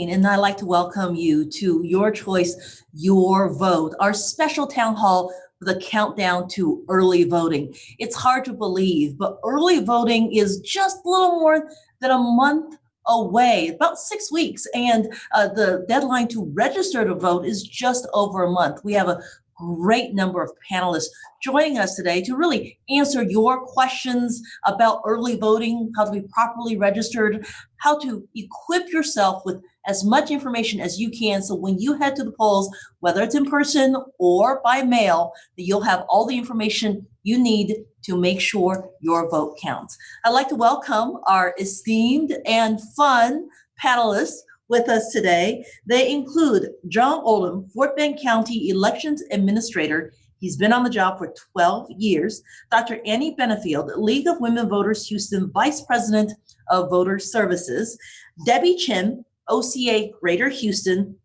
And I'd like to welcome you to Your Choice, Your Vote, our special town hall with a countdown to early voting. It's hard to believe, but early voting is just a little more than a month away, about 6 weeks, and the deadline to register to vote is just over a month. We have a great number of panelists joining us today to really answer your questions about early voting, how to be properly registered, how to equip yourself with as much information as you can so when you head to the polls, whether it's in person or by mail, that you'll have all the information you need to make sure your vote counts. I'd like to welcome our esteemed and fun panelists with us today. They include John Oldham, Fort Bend County Elections Administrator. He's been on the job for 12 years. Dr. Annie Benifield, League of Women Voters Houston Vice President of Voter Services. Debbie Chen, OCA-Greater Houston.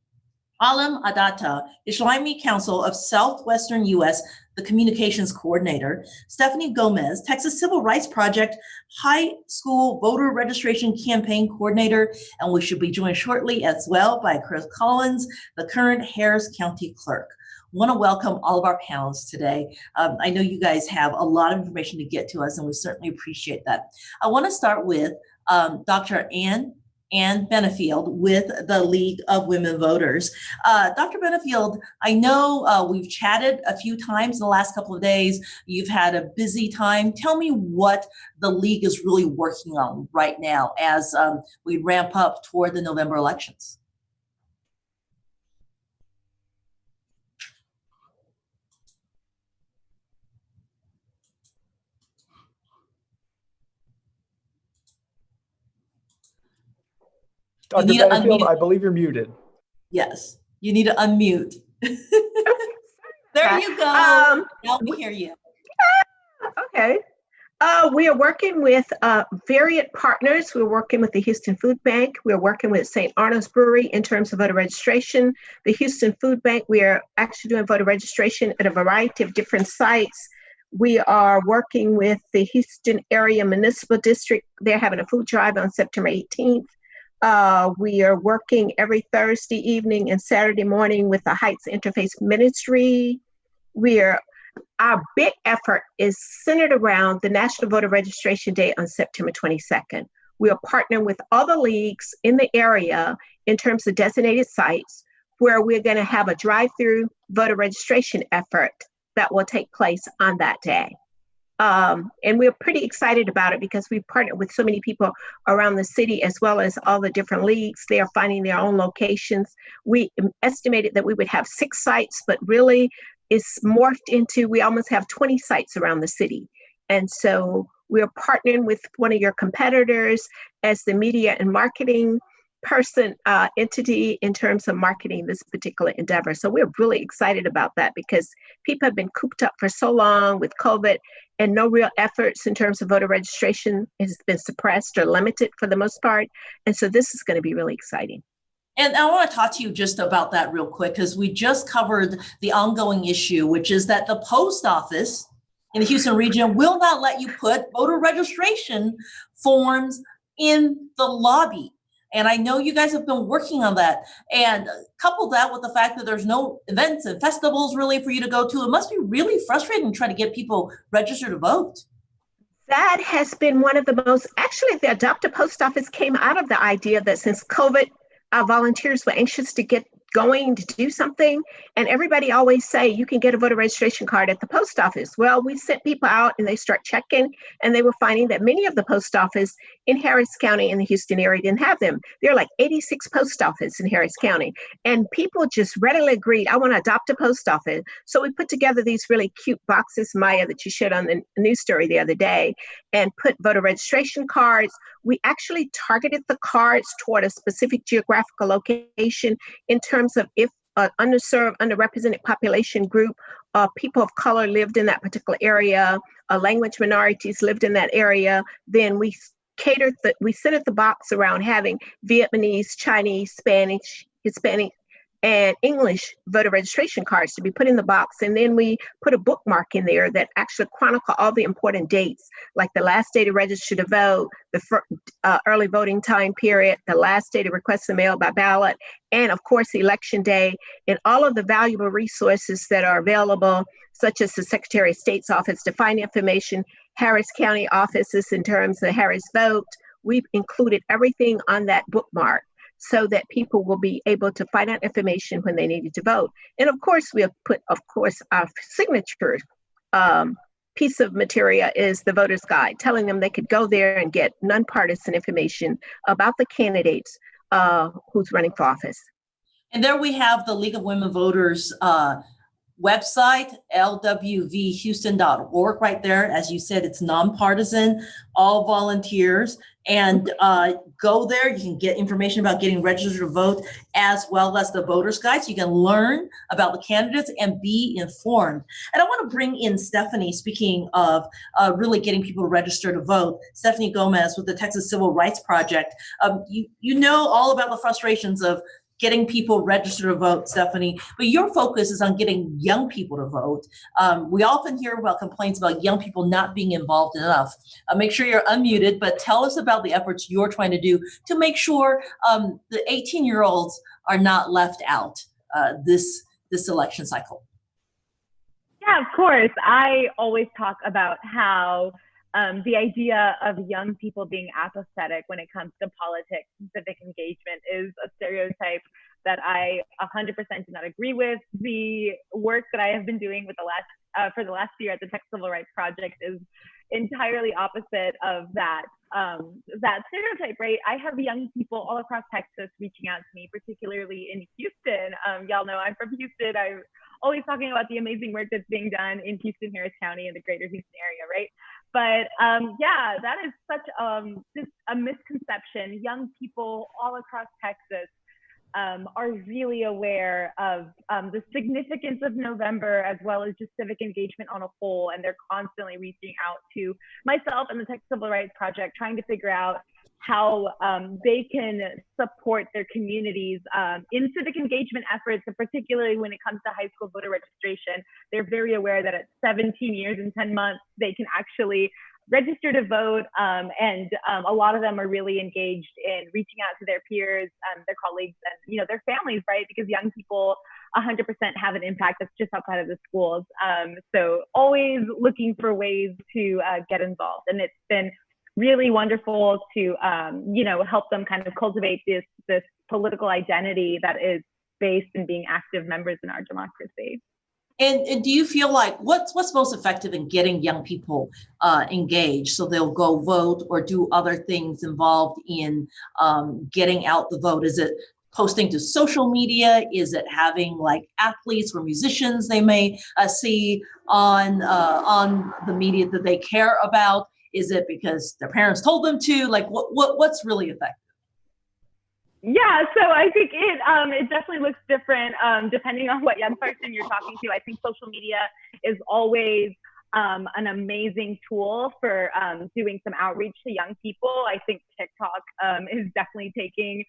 Alim Adatia, Ismaili Council of Southwestern U.S., the Communications Coordinator. Stephanie Gómez, Texas Civil Rights Project High School Voter Registration Campaign Coordinator. And we should be joined shortly as well by Chris Hollins, the current Harris County Clerk. Want to welcome all of our panelists today. I know you guys have a lot of information to get to us, and we certainly appreciate that. I want to start with Dr. Ann Benifield with the League of Women Voters. Dr. Benifield, I know we've chatted a few times in the last couple of days. You've had a busy time. Tell me what the League is really working on right now as we ramp up toward the November elections. Dr. Benifield, I believe you're muted. Yes, you need to unmute. There you go. Now we hear you. Okay. We are working with various partners. We're working with the Houston Food Bank. We're working with St. Arnold's Brewery in terms of voter registration. The Houston Food Bank, we are actually doing voter registration at a variety of different sites. We are working with the Houston Area Municipal District. They're having a food drive on September 18th. We are working every Thursday evening and Saturday morning with the Heights Interfaith Ministry. Our big effort is centered around the National Voter Registration Day on September 22nd. We are partnering with other leagues in the area in terms of designated sites where we're going to have a drive-through voter registration effort that will take place on that day. And we're pretty excited about it because we've partnered with so many people around the city as well as all the different leagues. They are finding their own locations. We estimated that we would have 6 sites, but really it's morphed into, we almost have 20 sites around the city. And so we're partnering with one of your competitors as the media and marketing entity in terms of marketing this particular endeavor. So we're really excited about that because people have been cooped up for so long with COVID and no real efforts in terms of voter registration has been suppressed or limited for the most part. And so this is going to be really exciting. And I want to talk to you just about that real quick because we just covered the ongoing issue, which is that the post office in the Houston region will not let you put voter registration forms in the lobby. And I know you guys have been working on that. And couple that with the fact that there's no events and festivals really for you to go to, it must be really frustrating trying to get people registered to vote. That has been one of the most, actually the Adopt a Post Office came out of the idea that since COVID, our volunteers were anxious to get going to do something. And everybody always say, you can get a voter registration card at the post office. Well, we sent people out and they start checking and they were finding that many of the post office in Harris County in the Houston area didn't have them. There are like 86 post office in Harris County. And people just readily agreed, I want to adopt a post office. So we put together these really cute boxes, Maya, that you showed on the news story the other day, and put voter registration cards. We actually targeted the cards toward a specific geographical location in terms of if an underserved, underrepresented population group, people of color lived in that particular area, language minorities lived in that area, then we centered the box around having Vietnamese, Chinese, Spanish, Hispanic, and English voter registration cards to be put in the box. And then we put a bookmark in there that actually chronicle all the important dates, like the last day to register to vote, the early voting time period, the last day to request the mail by ballot, and of course, election day, and all of the valuable resources that are available, such as the Secretary of State's office to find information, Harris County offices in terms of Harris Vote. We've included everything on that bookmark so that people will be able to find out information when they needed to vote. And of course, we'll put, our signature piece of material is the voter's guide, telling them they could go there and get nonpartisan information about the candidates who's running for office. And there we have the League of Women Voters website, lwvhouston.org right there. As you said, it's nonpartisan, all volunteers. And go there, you can get information about getting registered to vote, as well as the voter's guide. So you can learn about the candidates and be informed. And I want to bring in Stephanie, speaking of really getting people registered to vote. Stephanie Gómez with the Texas Civil Rights Project. You know all about the frustrations of getting people registered to vote, Stephanie, but your focus is on getting young people to vote. We often hear about complaints about young people not being involved enough. Make sure you're unmuted, but tell us about the efforts you're trying to do to make sure the 18-year-olds are not left out this election cycle. Yeah, of course. I always talk about how the idea of young people being apathetic when it comes to politics and civic engagement is a stereotype that I 100% do not agree with. The work that I have been doing with for the last year at the Texas Civil Rights Project is entirely opposite of that stereotype, right? I have young people all across Texas reaching out to me, particularly in Houston. Y'all know I'm from Houston. I'm always talking about the amazing work that's being done in Houston, Harris County, and the greater Houston area, right? But yeah, that is such just a misconception. Young people all across Texas are really aware of the significance of November, as well as just civic engagement on a whole. And they're constantly reaching out to myself and the Texas Civil Rights Project, trying to figure out how they can support their communities in civic engagement efforts, and particularly when it comes to high school voter registration. They're very aware that at 17 years and 10 months, they can actually register to vote, and a lot of them are really engaged in reaching out to their peers, their colleagues, and their families, right? Because young people 100% have an impact that's just outside of the schools. So always looking for ways to get involved, and it's been really wonderful to help them kind of cultivate this political identity that is based in being active members in our democracy. And do you feel like what's most effective in getting young people engaged so they'll go vote or do other things involved in getting out the vote? Is it posting to social media? Is it having like athletes or musicians they may see on the media that they care about? Is it because their parents told them to? Like what's really effective? Yeah, so I think it definitely looks different depending on what young person you're talking to. I think social media is always an amazing tool for doing some outreach to young people. I think TikTok is definitely taking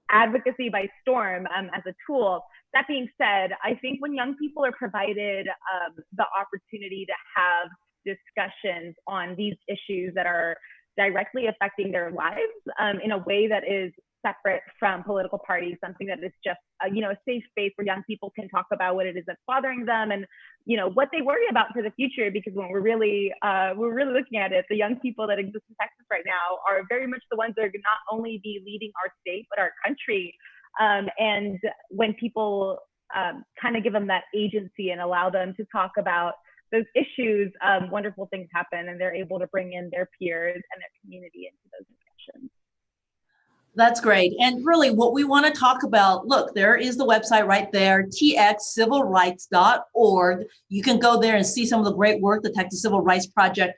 advocacy by storm as a tool. That being said, I think when young people are provided the opportunity to have discussions on these issues that are directly affecting their lives in a way that is separate from political parties, something that is just a safe space where young people can talk about what it is that's bothering them and what they worry about for the future. Because when we're really looking at it, the young people that exist in Texas right now are very much the ones that are not only be leading our state but our country. And when people kind of give them that agency and allow them to talk about those issues, wonderful things happen, and they're able to bring in their peers and their community into those discussions. That's great. And really what we want to talk about, look, there is the website right there, txcivilrights.org. You can go there and see some of the great work the Texas Civil Rights Project,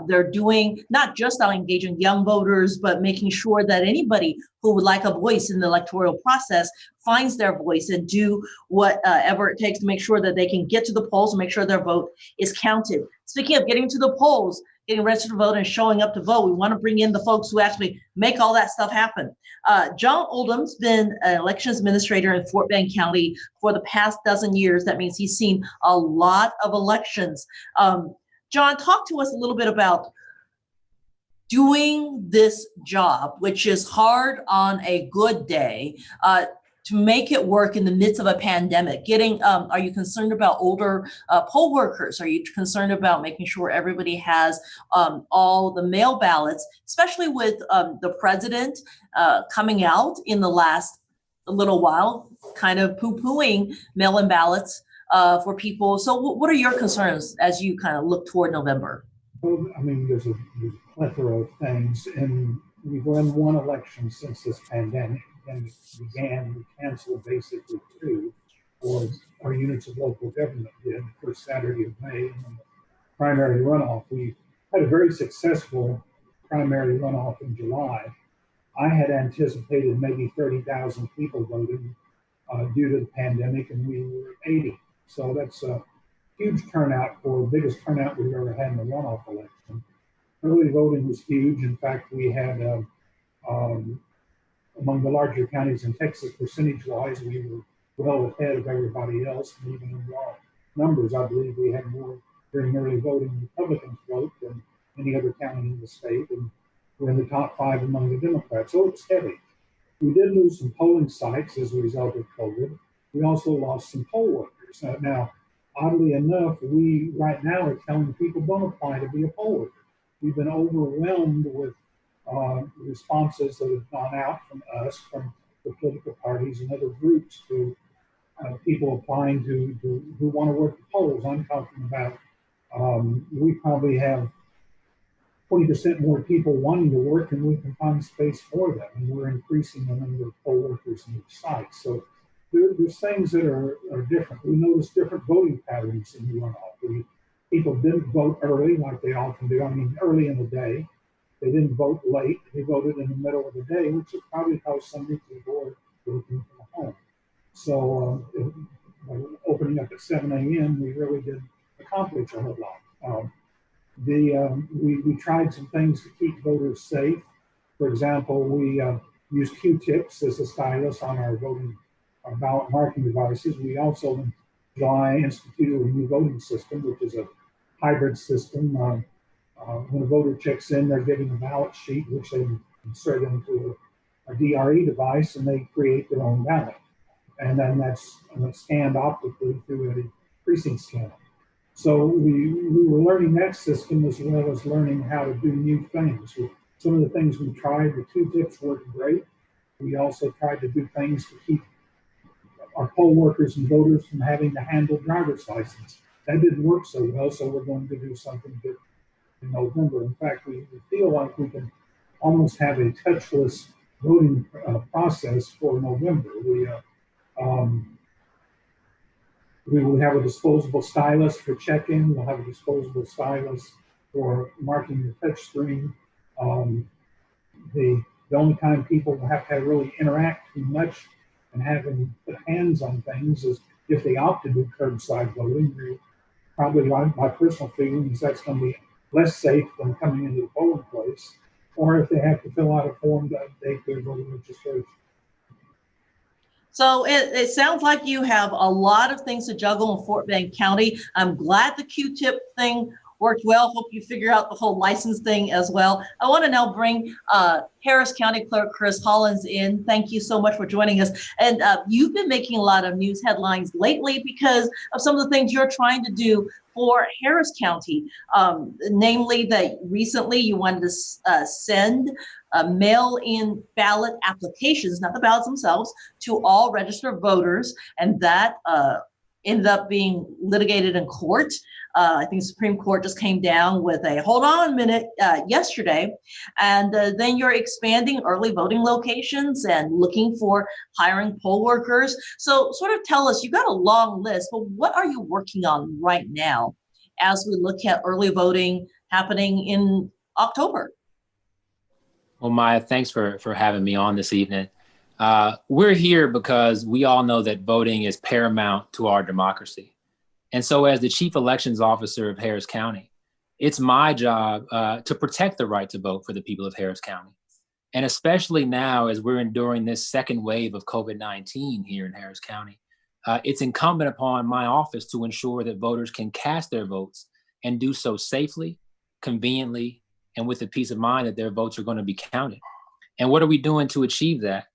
they're doing, not just on engaging young voters, but making sure that anybody who would like a voice in the electoral process finds their voice and do whatever it takes to make sure that they can get to the polls and make sure their vote is counted. Speaking of getting to the polls, getting registered to vote and showing up to vote. We want to bring in the folks who actually make all that stuff happen. John Oldham's been an elections administrator in Fort Bend County for the past dozen years. That means he's seen a lot of elections. John, talk to us a little bit about doing this job, which is hard on a good day, to make it work in the midst of a pandemic. Are you concerned about older poll workers? Are you concerned about making sure everybody has all the mail ballots, especially with the president coming out in the last little while, kind of poo-pooing mail-in ballots for people? So what are your concerns as you kind of look toward November? Well, I mean, there's a plethora of things, and we've run one election since this pandemic began. We canceled basically two, or our units of local government did, first Saturday of May, and then the primary runoff. We had a very successful primary runoff in July. I had anticipated maybe 30,000 people voting due to the pandemic, and we were at 80. So that's a huge turnout, for the biggest turnout we've ever had in a runoff election. Early voting was huge. In fact, we had among the larger counties in Texas, percentage-wise, we were well ahead of everybody else. And even in raw numbers, I believe we had more during early voting Republicans vote than any other county in the state. And we're in the top 5 among the Democrats. So it's heavy. We did lose some polling sites as a result of COVID. We also lost some poll workers. Now, oddly enough, we right now are telling people don't apply to be a poll worker. We've been overwhelmed with responses that have gone out from us, from the political parties and other groups, to people applying to who want to work the polls. I'm talking about we probably have 20% more people wanting to work, and we can find space for them. And we're increasing the number of poll workers in each site. So there's things that are different. We notice different voting patterns in the runoff. People didn't vote early like they often do. I mean, early in the day. They didn't vote late. They voted in the middle of the day, which is probably how some people are working from home. So opening up at 7 a.m., we really didn't accomplish a whole lot. We tried some things to keep voters safe. For example, we used Q-tips as a stylus on our ballot marking devices. We also in July instituted a new voting system, which is a hybrid system. When a voter checks in, they're getting a ballot sheet, which they insert into a DRE device, and they create their own ballot. And then that's scanned optically through a precinct scanner. So we were learning that system as well as learning how to do new things. Some of the things we tried, the Q-tips worked great. We also tried to do things to keep our poll workers and voters from having to handle driver's license. That didn't work so well, so we're going to do something different in November. In fact, we feel like we can almost have a touchless voting process for November. We will have a disposable stylus for check-in. We'll have a disposable stylus for marking the touch screen. The only time people will have to really interact too much and having put hands on things is if they opt to do curbside voting. Probably my personal feeling is that's going to be less safe than coming into the polling place, or if they have to fill out a form to update their voting registration. So it sounds like you have a lot of things to juggle in Fort Bend County. I'm glad the Q-tip thing worked well. Hope you figure out the whole license thing as well. I want to now bring Harris County Clerk Chris Hollins in. Thank you so much for joining us. And you've been making a lot of news headlines lately because of some of the things you're trying to do for Harris County, namely that recently you wanted to send mail-in ballot applications, not the ballots themselves, to all registered voters, and that ended up being litigated in court. I think the Supreme Court just came down with a hold on a minute yesterday, and then you're expanding early voting locations and looking for hiring poll workers. So sort of tell us, you've got a long list, but what are you working on right now as we look at early voting happening in October? Well, Maya, thanks for having me on this evening. We're here because we all know that voting is paramount to our democracy. And so as the Chief Elections Officer of Harris County, it's my job to protect the right to vote for the people of Harris County. And especially now, as we're enduring this second wave of COVID-19 here in Harris County, it's incumbent upon my office to ensure that voters can cast their votes and do so safely, conveniently, and with the peace of mind that their votes are going to be counted. And what are we doing to achieve that?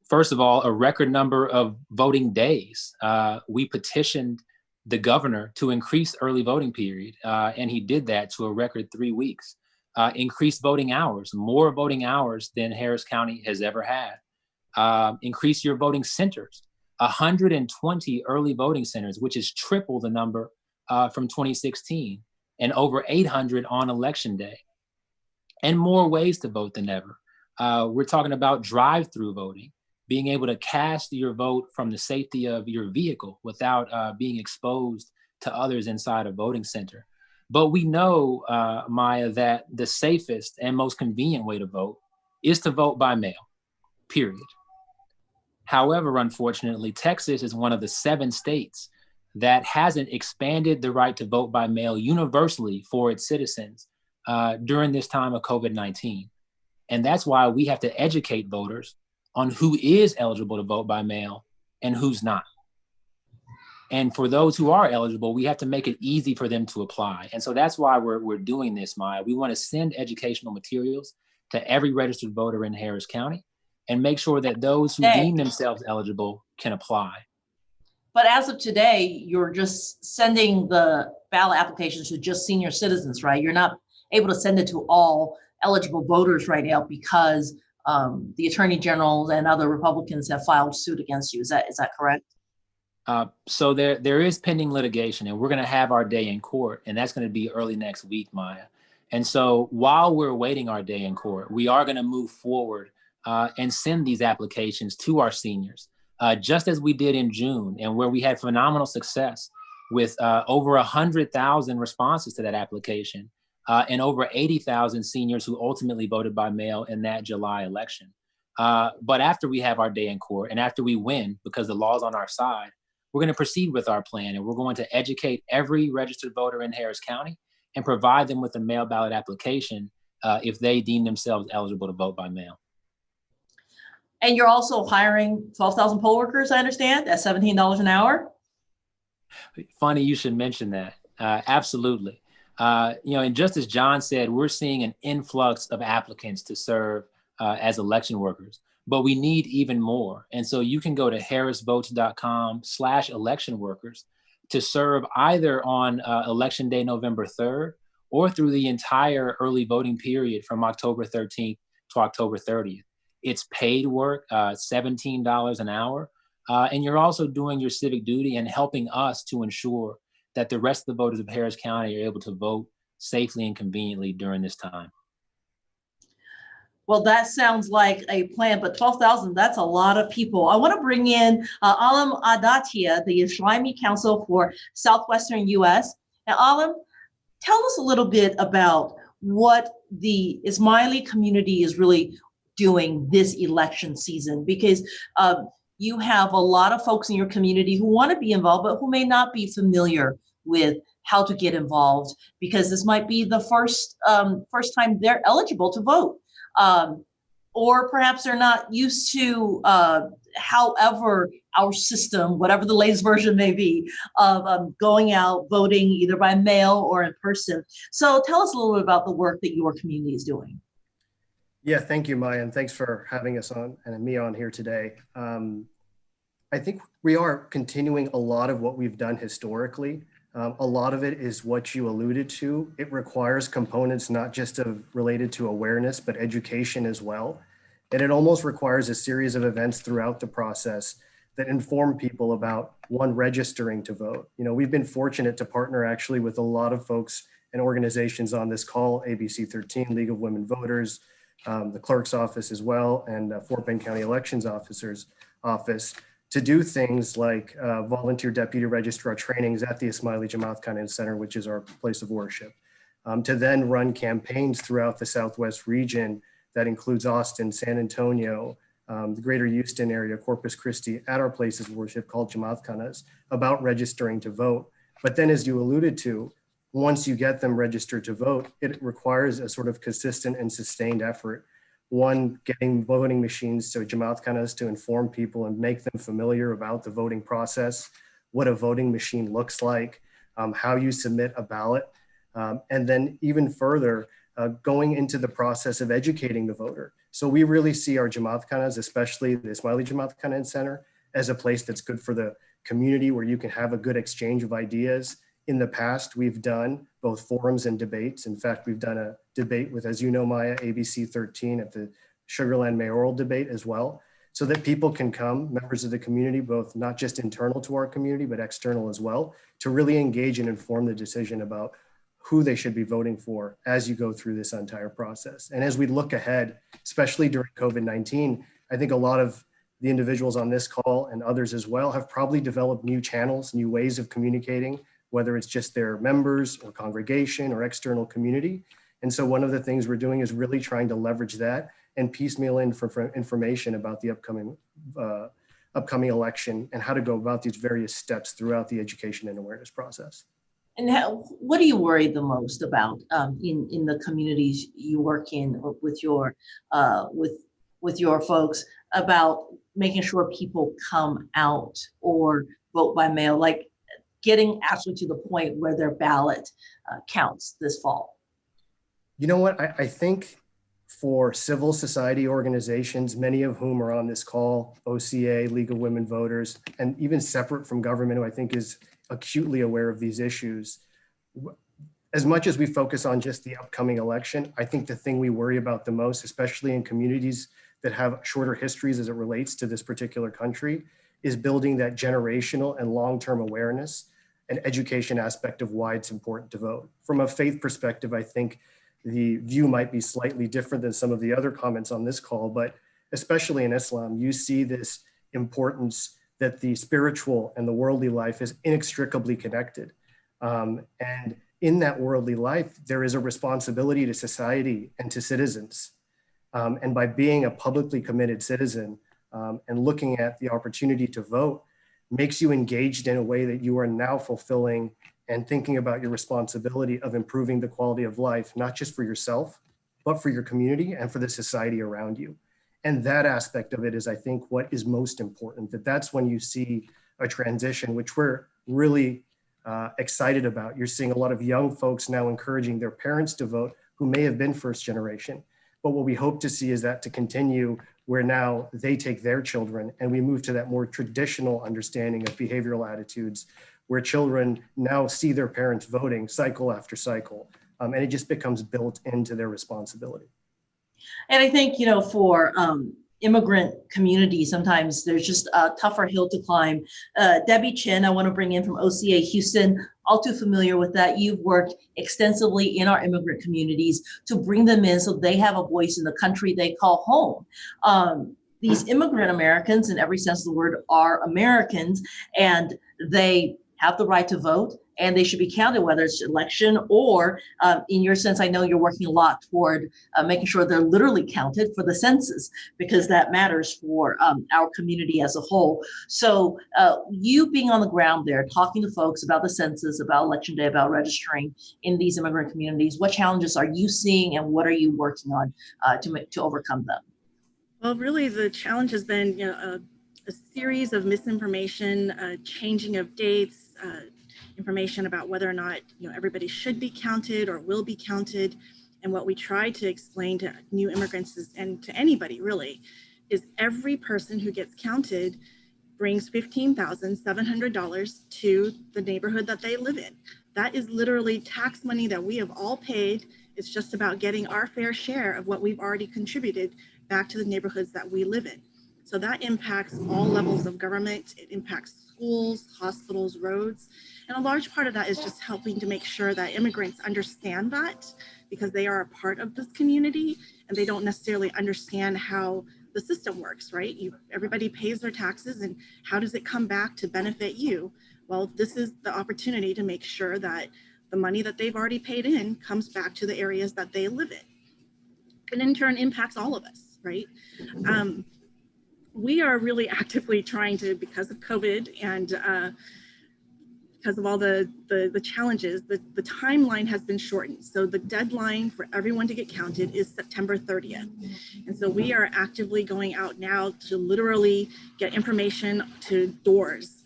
First of all, a record number of voting days. We petitioned the governor to increase early voting period, and he did that to a record 3 weeks. Increased voting hours, more voting hours than Harris County has ever had. Increase your voting centers, 120 early voting centers, which is triple the number from 2016, and over 800 on election day. And more ways to vote than ever. We're talking about drive-through voting, being able to cast your vote from the safety of your vehicle without being exposed to others inside a voting center. But we know, Maya, that the safest and most convenient way to vote is to vote by mail, period. However, unfortunately, Texas is one of the 7 states that hasn't expanded the right to vote by mail universally for its citizens during this time of COVID-19. And that's why we have to educate voters on who is eligible to vote by mail and who's not. And for those who are eligible, we have to make it easy for them to apply. And so that's why we're doing this, Maya. We want to send educational materials to every registered voter in Harris County and make sure that those who deem themselves eligible can apply. But as of today, you're just sending the ballot applications to just senior citizens, right? You're not able to send it to all eligible voters right now because the attorney general and other Republicans have filed suit against you. Is that correct? So there is pending litigation, and we're going to have our day in court, and that's going to be early next week, Maya. And so while we're waiting our day in court, we are going to move forward and send these applications to our seniors, just as we did in June, and where we had phenomenal success with over 100,000 responses to that application and over 80,000 seniors who ultimately voted by mail in that July election. But after we have our day in court and after we win, because the law's on our side, we're going to proceed with our plan, and we're going to educate every registered voter in Harris County and provide them with a mail ballot application if they deem themselves eligible to vote by mail. And you're also hiring 12,000 poll workers, I understand, at $17 an hour? Funny you should mention that. Absolutely. And just as John said, we're seeing an influx of applicants to serve as election workers, but we need even more. And so you can go to harrisvotes.com/election workers to serve either on election day, November 3rd, or through the entire early voting period from October 13th to October 30th. It's paid work, $17 an hour. And you're also doing your civic duty and helping us to ensure that the rest of the voters of Harris County are able to vote safely and conveniently during this time. Well, that sounds like a plan, but 12,000, that's a lot of people. I want to bring in Alim Adatia, the Ismaili Council for Southwestern US. Now, Alim, tell us a little bit about what the Ismaili community is really doing this election season, because you have a lot of folks in your community who want to be involved, but who may not be familiar with how to get involved, because this might be the first time they're eligible to vote. Or perhaps they're not used to, however, our system, whatever the latest version may be, of going out voting either by mail or in person. So tell us a little bit about the work that your community is doing. Yeah, thank you, Maya, and thanks for having us on and me on here today. I think we are continuing a lot of what we've done historically. A lot of it is what you alluded to. It requires components not just related to awareness, but education as well. And it almost requires a series of events throughout the process that inform people about, one, registering to vote. We've been fortunate to partner actually with a lot of folks and organizations on this call, ABC 13, League of Women Voters, the Clerk's office as well, and Fort Bend County Elections Officer's office, to do things like volunteer deputy registrar trainings at the Ismaili Jamaat Khan Center, which is our place of worship, to then run campaigns throughout the Southwest region that includes Austin, San Antonio, the greater Houston area, Corpus Christi, at our places of worship called Jamaat Khanas, about registering to vote. But then, as you alluded to, once you get them registered to vote, it requires a sort of consistent and sustained effort. One, getting voting machines, so Jamaat Khanas, to inform people and make them familiar about the voting process, what a voting machine looks like, how you submit a ballot, and then even further, going into the process of educating the voter. So we really see our Jamaat Khanas, especially the Ismaili Jamaat Khana Center, as a place that's good for the community, where you can have a good exchange of ideas. In the past, we've done both forums and debates. In fact, we've done a debate with, as you know, Maya, ABC 13 at the Sugarland mayoral debate as well, so that people can come, members of the community, both not just internal to our community, but external as well, to really engage and inform the decision about who they should be voting for as you go through this entire process. And as we look ahead, especially during COVID-19, I think a lot of the individuals on this call and others as well have probably developed new channels, new ways of communicating, whether it's just their members or congregation or external community. And so one of the things we're doing is really trying to leverage that and piecemeal in for information about the upcoming election and how to go about these various steps throughout the education and awareness process. And what do you worry the most about in the communities you work in with your folks about making sure people come out or vote by mail, like getting actually to the point where their ballot counts this fall? You know what, I think for civil society organizations, many of whom are on this call, OCA, League of Women Voters, and even separate from government, who I think is acutely aware of these issues, as much as we focus on just the upcoming election, I think the thing we worry about the most, especially in communities that have shorter histories as it relates to this particular country, is building that generational and long-term awareness and education aspect of why it's important to vote. From a faith perspective, I think the view might be slightly different than some of the other comments on this call, but especially in Islam, you see this importance that the spiritual and the worldly life is inextricably connected. And in that worldly life, there is a responsibility to society and to citizens. And by being a publicly committed citizen and looking at the opportunity to vote makes you engaged in a way that you are now fulfilling and thinking about your responsibility of improving the quality of life, not just for yourself, but for your community and for the society around you. And that aspect of it is, I think, what is most important, that's when you see a transition, which we're really excited about. You're seeing a lot of young folks now encouraging their parents to vote who may have been first generation. But what we hope to see is that to continue where now they take their children and we move to that more traditional understanding of behavioral attitudes where children now see their parents voting cycle after cycle. And it just becomes built into their responsibility. And I think, for immigrant communities, sometimes there's just a tougher hill to climb. Debbie Chen, I want to bring in from OCA Houston, all too familiar with that. You've worked extensively in our immigrant communities to bring them in so they have a voice in the country they call home. These immigrant Americans, in every sense of the word, are Americans, and they have the right to vote, and they should be counted, whether it's election or, in your sense, I know you're working a lot toward making sure they're literally counted for the census, because that matters for our community as a whole. So you being on the ground there, talking to folks about the census, about Election Day, about registering in these immigrant communities, what challenges are you seeing and what are you working on to overcome them? Well, really, the challenge has been a series of misinformation, changing of dates, information about whether or not everybody should be counted or will be counted. And what we try to explain to new immigrants and to anybody really is every person who gets counted brings $15,700 to the neighborhood that they live in. That is literally tax money that we have all paid. It's just about getting our fair share of what we've already contributed back to the neighborhoods that we live in. So that impacts all levels of government. It impacts schools, hospitals, roads. And a large part of that is just helping to make sure that immigrants understand that, because they are a part of this community and they don't necessarily understand how the system works, right? Everybody pays their taxes, and how does it come back to benefit you? Well, this is the opportunity to make sure that the money that they've already paid in comes back to the areas that they live in. And in turn impacts all of us, right? We are really actively trying to, because of COVID and because of all the challenges, the timeline has been shortened. So the deadline for everyone to get counted is September 30th. And so we are actively going out now to literally get information to doors.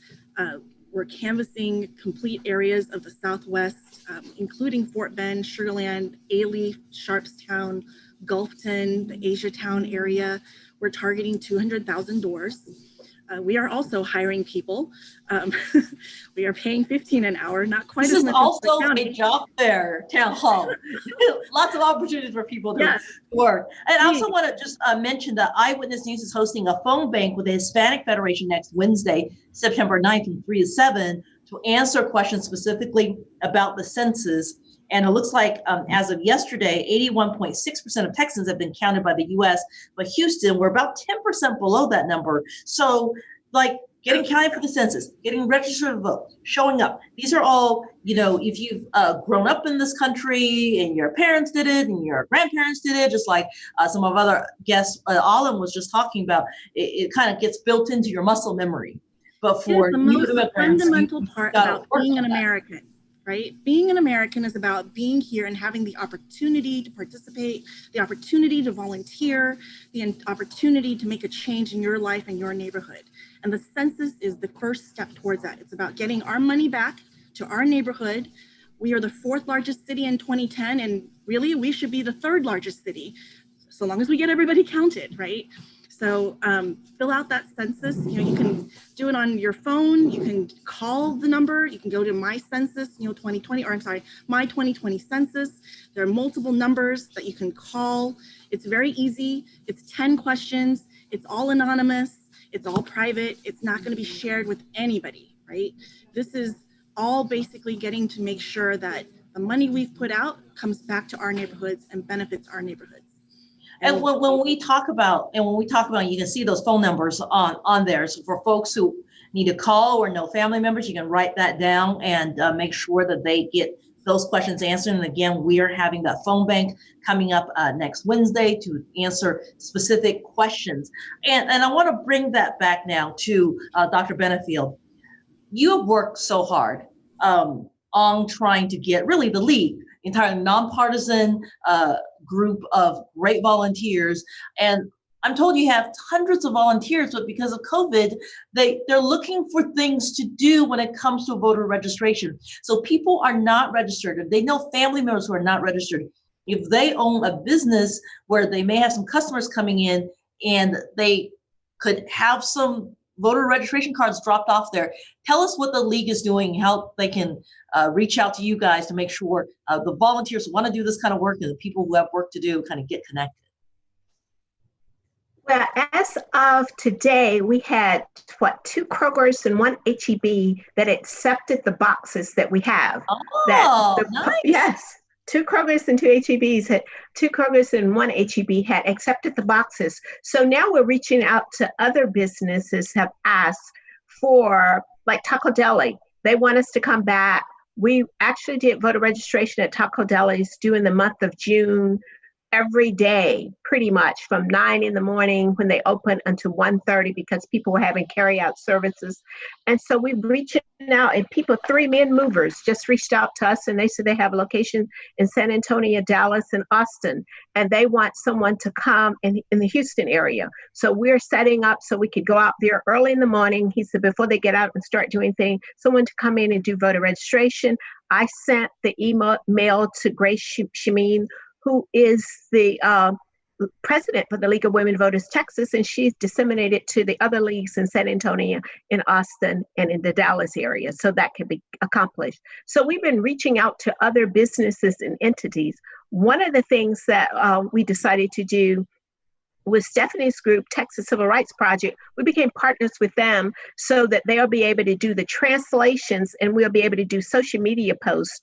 We're canvassing complete areas of the Southwest, including Fort Bend, Sugar Land, Alief, Sharpstown, Gulfton, the Asiatown area. We're targeting 200,000 doors. We are also hiring people. We are paying $15 an hour, not quite This as is much also as the a job fair, town hall. Lots of opportunities for people to work. And I also want to just mention that Eyewitness News is hosting a phone bank with the Hispanic Federation next Wednesday, September 9th from 3 to 7 to answer questions specifically about the census. And it looks like as of yesterday, 81.6% of Texans have been counted by the US, but Houston, we're about 10% below that number. So like getting counted for the census, getting registered to vote, showing up. These are all, if you've grown up in this country and your parents did it and your grandparents did it, just like some of other guests, Alim was just talking about, it kind of gets built into your muscle memory. But for the new most immigrants, fundamental part about being an American. Right? Being an American is about being here and having the opportunity to participate, the opportunity to volunteer, the opportunity to make a change in your life and your neighborhood. And the census is the first step towards that. It's about getting our money back to our neighborhood. We are the 4th largest city in 2010, and really we should be the 3rd largest city, so long as we get everybody counted, right? So fill out that census. You can do it on your phone. You can call the number. You can go to My Census, 2020, or I'm sorry, My 2020 Census. There are multiple numbers that you can call. It's very easy. It's 10 questions. It's all anonymous. It's all private. It's not going to be shared with anybody, right? This is all basically getting to make sure that the money we've put out comes back to our neighborhoods and benefits our neighborhoods. And when we talk about, you can see those phone numbers on there. So for folks who need to call or know family members, you can write that down and make sure that they get those questions answered. And again, we are having that phone bank coming up next Wednesday to answer specific questions. And I want to bring that back now to Dr. Benifield. You have worked so hard on trying to get really the league, entirely nonpartisan group of great volunteers. And I'm told you have hundreds of volunteers, but because of COVID, they're looking for things to do when it comes to voter registration. So people are not registered. If they know family members who are not registered, if they own a business where they may have some customers coming in and they could have some voter registration cards dropped off there. Tell us what the league is doing, how they can reach out to you guys to make sure the volunteers who want to do this kind of work and the people who have work to do kind of get connected. Well, as of today, we had 2 Krogers and 1 HEB that accepted the boxes that we have. Oh, nice. Yes. 2 Krogers and 2 HEBs had 2 Krogers and 1 HEB had accepted the boxes. So now we're reaching out to other businesses have asked for, like Taco Deli. They want us to come back. We actually did voter registration at Taco Deli's during the month of June, every day, pretty much from 9 in the morning when they open until 1:30 because people were having carry-out services. And so we reached out, and people, 3 men movers just reached out to us, and they said they have a location in San Antonio, Dallas, and Austin, and they want someone to come in the Houston area. So we're setting up so we could go out there early in the morning. He said before they get out and start doing things, someone to come in and do voter registration. I sent the email to Grace Shameen, who is the president for the League of Women Voters Texas, and she's disseminated to the other leagues in San Antonio, in Austin, and in the Dallas area, so that can be accomplished. So we've been reaching out to other businesses and entities. One of the things that we decided to do with Stephanie's group, Texas Civil Rights Project, we became partners with them so that they'll be able to do the translations, and we'll be able to do social media posts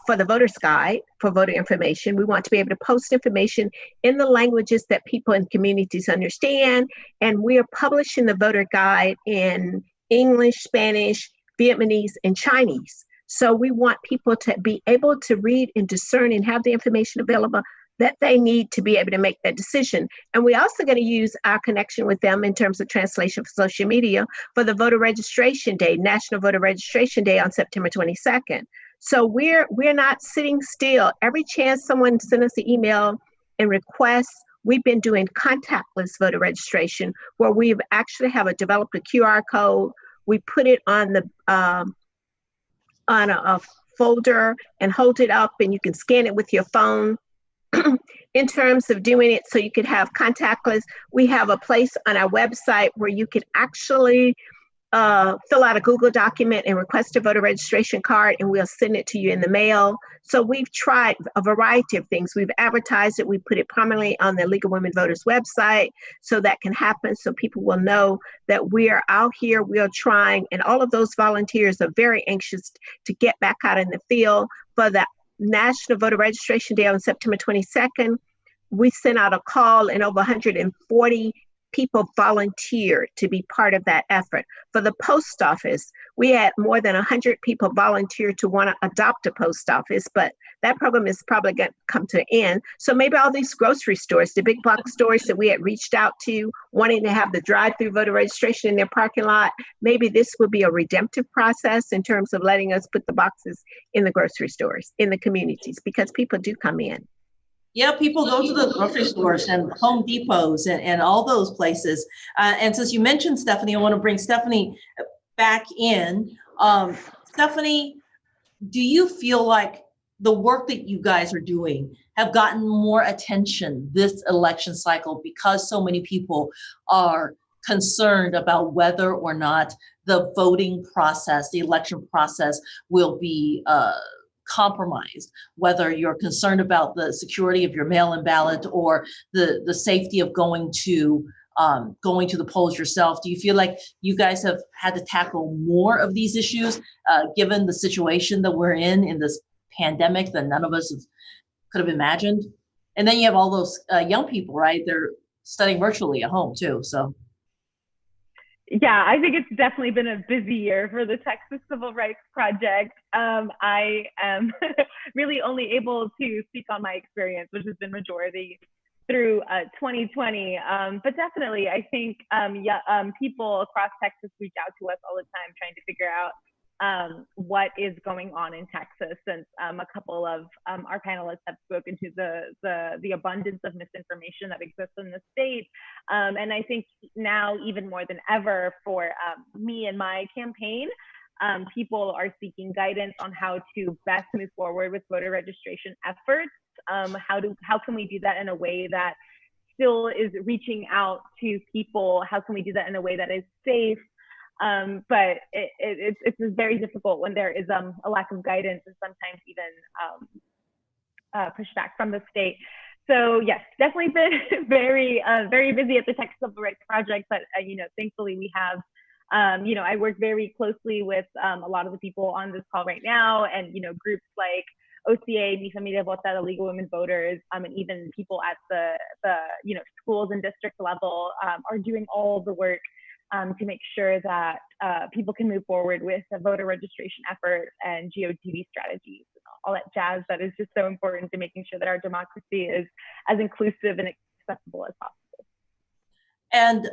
for the Voter's Guide for voter information. We want to be able to post information in the languages that people in communities understand. And we are publishing the voter guide in English, Spanish, Vietnamese, and Chinese. So we want people to be able to read and discern and have the information available that they need to be able to make that decision. And we're also going to use our connection with them in terms of translation for social media for the voter registration day, National Voter Registration Day on September 22nd. So we're not sitting still. Every chance someone sends us an email and requests, we've been doing contactless voter registration, where we've actually developed a QR code. We put it on the on a folder and hold it up, and you can scan it with your phone. In terms of doing it so you could have contactless, we have a place on our website where you can actually fill out a Google document and request a voter registration card, and we'll send it to you in the mail. So we've tried a variety of things. We've advertised it. We put it prominently on the League of Women Voters website so that can happen, so people will know that we are out here, we are trying, and all of those volunteers are very anxious to get back out in the field. For the National Voter Registration Day on September 22nd, we sent out a call, and over 140 people volunteered to be part of that effort. For the post office, we had more than 100 people volunteer to want to adopt a post office, but that program is probably going to come to an end. So maybe all these grocery stores, the big box stores that we had reached out to, wanting to have the drive-through voter registration in their parking lot, maybe this would be a redemptive process in terms of letting us put the boxes in the grocery stores, in the communities, because people do come in. Yeah, people go to the grocery stores and Home Depots and all those places. And since you mentioned Stephanie, I want to bring Stephanie back in. Stephanie, do you feel like the work that you guys are doing have gotten more attention this election cycle because so many people are concerned about whether or not the voting process, the election process will be compromised, whether you're concerned about the security of your mail-in ballot or the safety of going to the polls yourself? Do you feel like you guys have had to tackle more of these issues given the situation that we're in this pandemic that none of us could have imagined? And then you have all those young people, right? They're studying virtually at home too, so. Yeah, I think it's definitely been a busy year for the Texas Civil Rights Project. I am really only able to speak on my experience, which has been majority through 2020. But definitely, I think people across Texas reach out to us all the time trying to figure out what is going on in Texas, since a couple of our panelists have spoken to the abundance of misinformation that exists in the state. And I think now even more than ever for me and my campaign, people are seeking guidance on how to best move forward with voter registration efforts. How can we do that in a way that still is reaching out to people? How can we do that in a way that is safe? But it's very difficult when there is a lack of guidance and sometimes even pushback from the state. So yes, definitely been very busy at the Texas Civil Rights Project, but thankfully we have, I work very closely with a lot of the people on this call right now, and groups like OCA, Mi Familia Vota, the League of Women Voters, and even people at the schools and district level are doing all the work to make sure that people can move forward with the voter registration efforts and GOTV strategies, all that jazz that is just so important to making sure that our democracy is as inclusive and accessible as possible. And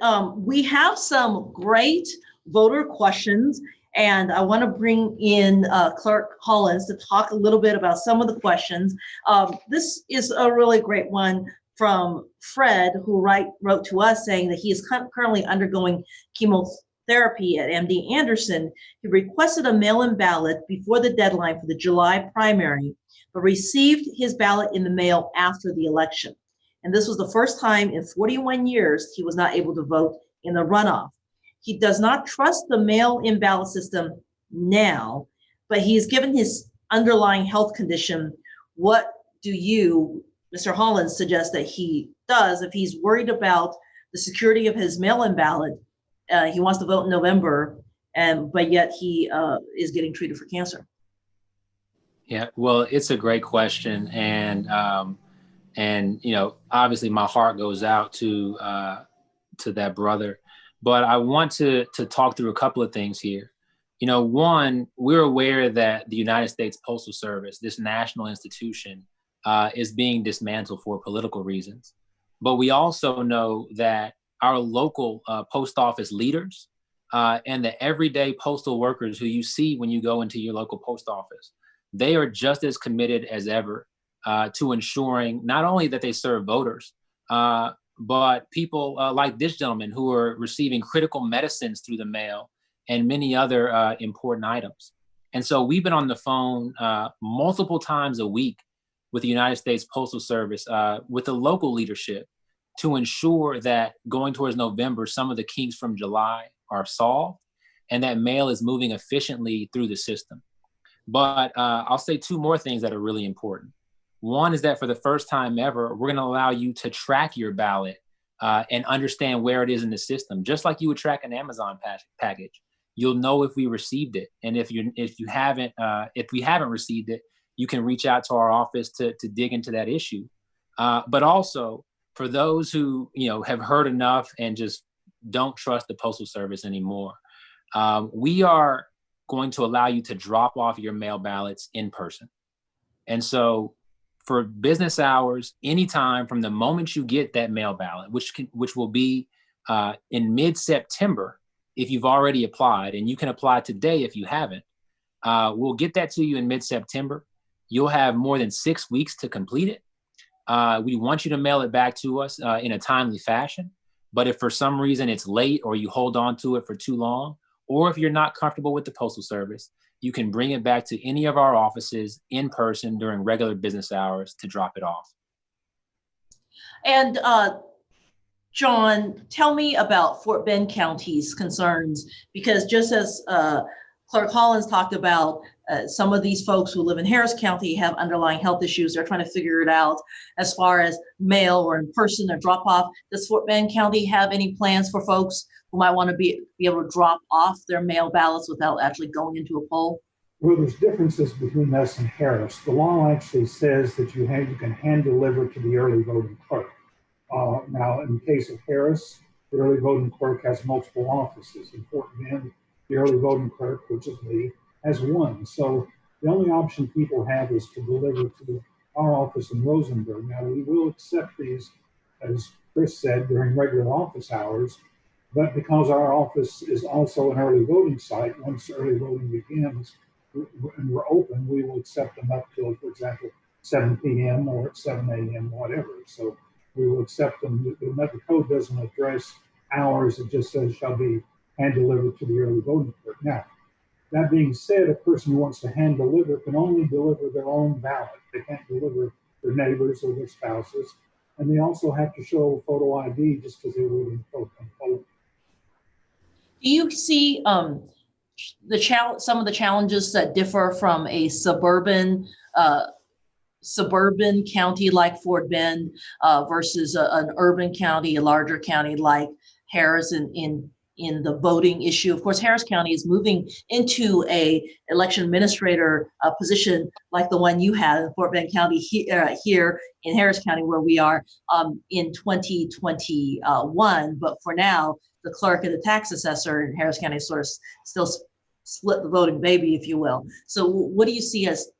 we have some great voter questions, and I want to bring in Clerk Hollins to talk a little bit about some of the questions. This is a really great one from Fred, who wrote to us saying that he is currently undergoing chemotherapy at MD Anderson. He requested a mail-in ballot before the deadline for the July primary, but received his ballot in the mail after the election. And this was the first time in 41 years he was not able to vote in the runoff. He does not trust the mail-in ballot system now, but he's given his underlying health condition. What do you, Mr. Hollins, suggest that he does if he's worried about the security of his mail-in ballot? He wants to vote in November, but yet he is getting treated for cancer. Yeah, well, it's a great question, and obviously my heart goes out to that brother. But I want to talk through a couple of things here. One, we're aware that the United States Postal Service, this national institution, is being dismantled for political reasons. But we also know that our local post office leaders and the everyday postal workers who you see when you go into your local post office, they are just as committed as ever to ensuring not only that they serve voters, but people like this gentleman who are receiving critical medicines through the mail and many other important items. And so we've been on the phone multiple times a week with the United States Postal Service, with the local leadership, to ensure that going towards November, some of the kinks from July are solved and that mail is moving efficiently through the system. But I'll say two more things that are really important. One is that for the first time ever, we're going to allow you to track your ballot and understand where it is in the system, just like you would track an Amazon package. You'll know if we received it, and if we haven't received it, you can reach out to our office to dig into that issue. But also, for those who have heard enough and just don't trust the Postal Service anymore, we are going to allow you to drop off your mail ballots in person. And so for business hours, anytime from the moment you get that mail ballot, which will be in mid-September if you've already applied, and you can apply today if you haven't, we'll get that to you in mid-September. You'll have more than 6 weeks to complete it. We want you to mail it back to us in a timely fashion. But if for some reason it's late or you hold on to it for too long, or if you're not comfortable with the Postal Service, you can bring it back to any of our offices in person during regular business hours to drop it off. And John, tell me about Fort Bend County's concerns, because just as Clerk Hollins talked about, some of these folks who live in Harris County have underlying health issues. They're trying to figure it out as far as mail or in person or drop off. Does Fort Bend County have any plans for folks who might want to be able to drop off their mail ballots without actually going into a poll? Well, there's differences between us and Harris. The law actually says that you can hand deliver to the early voting clerk. Now, in the case of Harris, the early voting clerk has multiple offices. In Fort Bend, the early voting clerk, which is me, has one. So the only option people have is to deliver to our office in Rosenberg. Now, we will accept these, as Chris said, during regular office hours, but because our office is also an early voting site, once early voting begins and we're open, we will accept them up till, for example, 7 p.m. or at 7 a.m., whatever. So we will accept them. The code doesn't address hours. It just says shall be hand delivered to the early voting clerk. Now, that being said, a person who wants to hand deliver can only deliver their own ballot. They can't deliver their neighbors or their spouses. And they also have to show photo ID just because they live in polling. Do you see some of the challenges that differ from a suburban county like Fort Bend versus an urban county, a larger county like Harris in the voting issue? Of course, Harris County is moving into a election administrator position like the one you had in Fort Bend County here in Harris County, where we are in 2021. But for now, the clerk and the tax assessor in Harris County sort of still split the voting baby, if you will. So what do you see as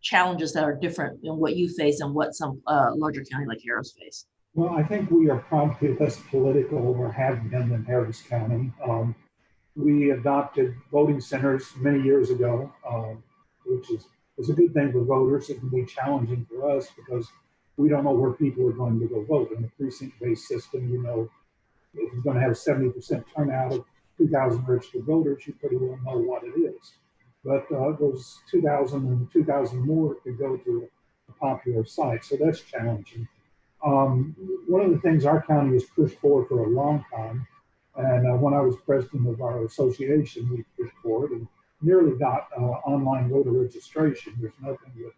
challenges that are different in what you face and what some larger county like Harris face? Well, I think we are probably less political or have been than Harris County. We adopted voting centers many years ago, which is a good thing for voters. It can be challenging for us because we don't know where people are going to go vote. In a precinct-based system, if you're going to have 70% turnout of 2,000 registered voters, you pretty well know what it is. But those 2,000 and 2,000 more could go to a popular site, so that's challenging. One of the things our county has pushed for a long time, and when I was president of our association, we pushed for it and nearly got online voter registration. There's nothing that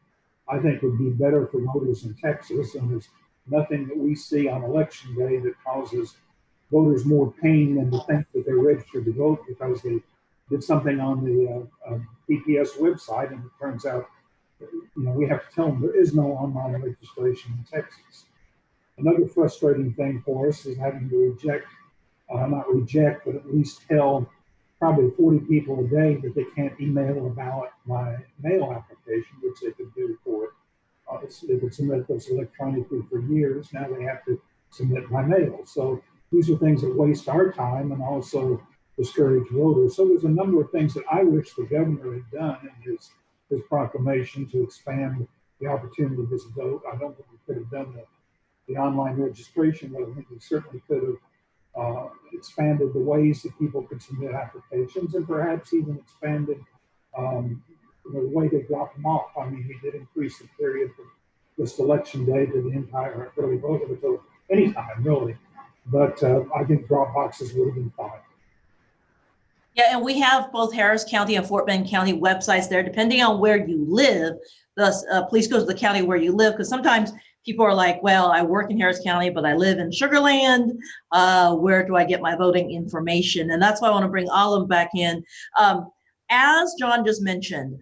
I think would be better for voters in Texas, and there's nothing that we see on election day that causes voters more pain than to think that they're registered to vote because they did something on the PPS website, and it turns out, we have to tell them there is no online registration in Texas. Another frustrating thing for us is having to not reject, but at least tell probably 40 people a day that they can't email a ballot by mail application, which they could do for it. They could submit those electronically for years. Now they have to submit by mail. So these are things that waste our time and also discourage voters. So there's a number of things that I wish the governor had done in his proclamation to expand the opportunity to vote. I don't think we could have done the online registration, but I think we certainly could have expanded the ways that people could submit applications and perhaps even expanded the way they drop them off. I mean, we did increase the period from this election day to the entire early voting until any time, really. But I think drop boxes would have been fine. Yeah, and we have both Harris County and Fort Bend County websites there. Depending on where you live, please go to the county where you live, because sometimes people are like, well, I work in Harris County, but I live in Sugar Land. Where do I get my voting information? And that's why I want to bring Alim back in. As John just mentioned,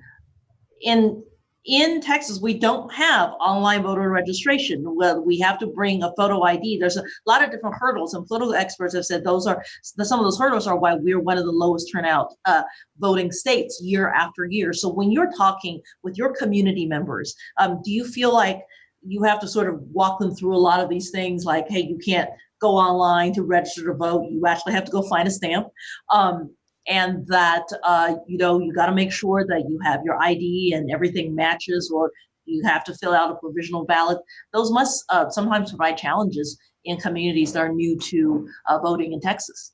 in Texas, we don't have online voter registration. Well, we have to bring a photo ID. There's a lot of different hurdles, and political experts have said some of those hurdles are why we're one of the lowest turnout voting states year after year. So when you're talking with your community members, do you feel like you have to sort of walk them through a lot of these things, like, hey, you can't go online to register to vote. You actually have to go find a stamp. And that, you got to make sure that you have your ID and everything matches, or you have to fill out a provisional ballot. Those must sometimes provide challenges in communities that are new to voting in Texas.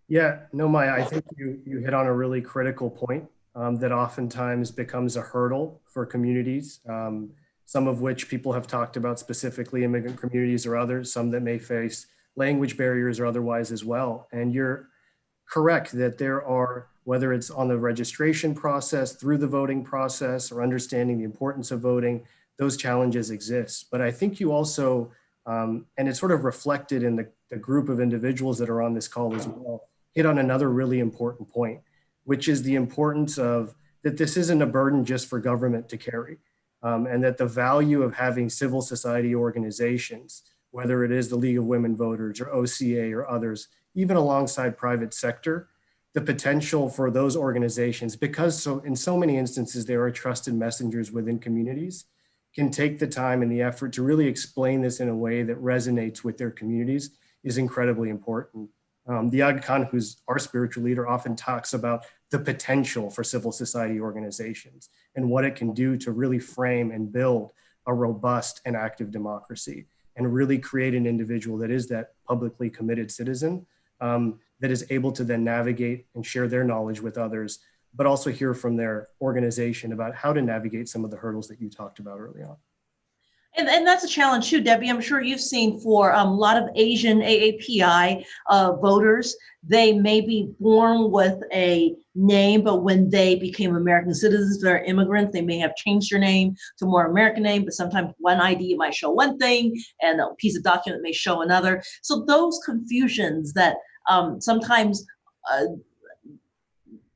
Yeah, no, Maya, I think you hit on a really critical point that oftentimes becomes a hurdle for communities, some of which people have talked about, specifically immigrant communities or others, some that may face language barriers or otherwise as well. And you're correct that there are, whether it's on the registration process, through the voting process, or understanding the importance of voting, those challenges exist. But I think you also, and it's sort of reflected in the group of individuals that are on this call as well, hit on another really important point, which is the importance of that this isn't a burden just for government to carry, and that the value of having civil society organizations, whether it is the League of Women Voters or OCA or others, even alongside private sector, the potential for those organizations, because in so many instances, there are trusted messengers within communities, can take the time and the effort to really explain this in a way that resonates with their communities is incredibly important. The Aga Khan, who's our spiritual leader, often talks about the potential for civil society organizations and what it can do to really frame and build a robust and active democracy, and really create an individual that is that publicly committed citizen that is able to then navigate and share their knowledge with others, but also hear from their organization about how to navigate some of the hurdles that you talked about early on. And that's a challenge too, Debbie. I'm sure you've seen for a lot of Asian AAPI voters, they may be born with a name, but when they became American citizens, they're immigrants, they may have changed their name to a more American name, but sometimes one ID might show one thing and a piece of document may show another. So those confusions that sometimes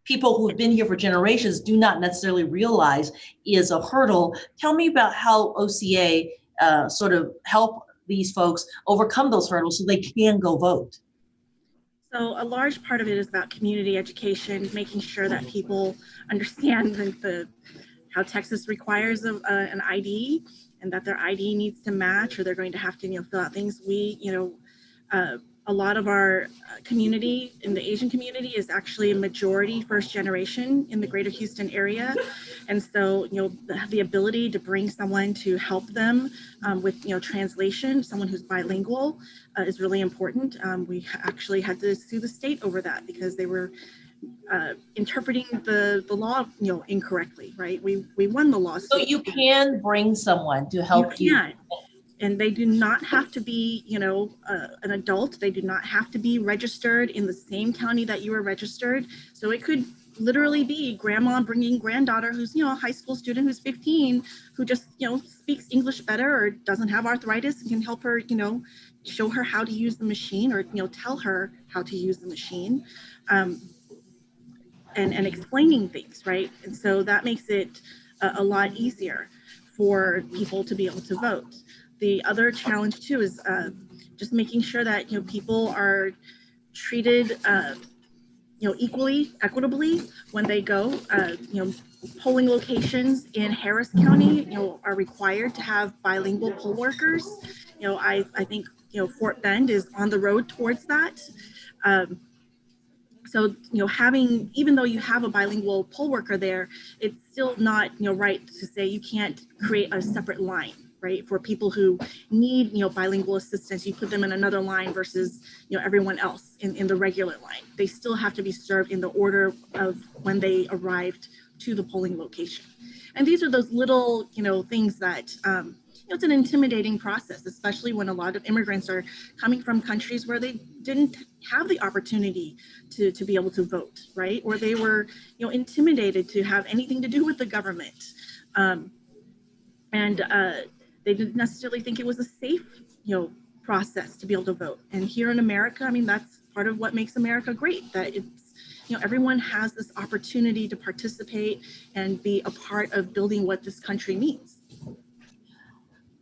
people who have been here for generations do not necessarily realize is a hurdle. Tell me about how OCA sort of help these folks overcome those hurdles so they can go vote. So a large part of it is about community education, making sure that people understand how Texas requires an ID, and that their ID needs to match, or they're going to have to fill out things. A lot of our community in the Asian community is actually a majority first generation in the greater Houston area. And so, the ability to bring someone to help them with, translation, someone who's bilingual is really important. We actually had to sue the state over that because they were interpreting the law, incorrectly, right? We won the lawsuit. So you can bring someone to help you. And they do not have to be, an adult. They do not have to be registered in the same county that you were registered. So it could literally be grandma bringing granddaughter who's, a high school student who's 15, who just, speaks English better or doesn't have arthritis, and can help her, show her how to use the machine, or, tell her how to use the machine, and explaining things, right? And so that makes it a lot easier for people to be able to vote. The other challenge too is just making sure that people are treated equitably when they go. Polling locations in Harris County, are required to have bilingual poll workers. I think, Fort Bend is on the road towards that. So, even though you have a bilingual poll worker there, it's still not, right to say you can't create a separate line, right? For people who need, bilingual assistance, you put them in another line versus, everyone else in the regular line. They still have to be served in the order of when they arrived to the polling location. And these are those little, things that, it's an intimidating process, especially when a lot of immigrants are coming from countries where they didn't have the opportunity to be able to vote, right? Or they were, intimidated to have anything to do with the government. They didn't necessarily think it was a safe, process to be able to vote. And here in America, that's part of what makes America great, that it's, everyone has this opportunity to participate and be a part of building what this country means.